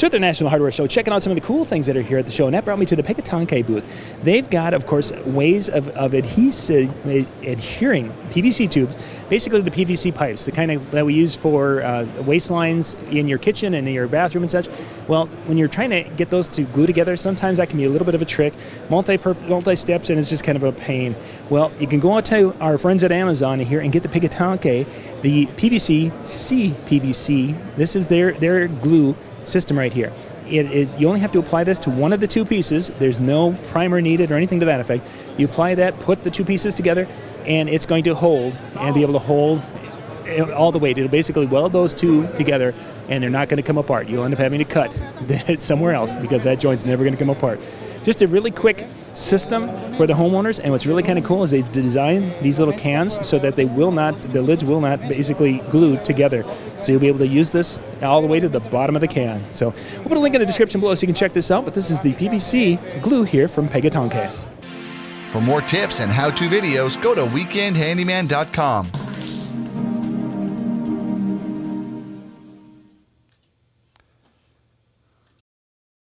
So at the National Hardware Show, checking out some of the cool things that are here at the show, and that brought me to the Pegatanke booth. They've got, of course, ways of adhering PVC tubes, basically the PVC pipes, the kind of that we use for waistlines in your kitchen and in your bathroom and such. Well, when you're trying to get those to glue together, sometimes that can be a little bit of a trick, multi-steps, and it's just kind of a pain. Well, you can go out to our friends at Amazon here and get the Pegatanke, the PVC-CPVC. This is their glue system right here. You only have to apply this to one of the two pieces. There's no primer needed or anything to that effect. You apply that, put the two pieces together, and it's going to hold and be able to hold all the weight. It'll basically weld those two together, and they're not going to come apart. You'll end up having to cut somewhere else because that joint's never going to come apart. Just a really quick system for the homeowners, and what's really kind of cool is they've designed these little cans so that the lids will not basically glue together. So you'll be able to use this all the way to the bottom of the can. So we'll put a link in the description below so you can check this out, but this is the PVC glue here from Pegatanke. For more tips and how-to videos, go to weekendhandyman.com.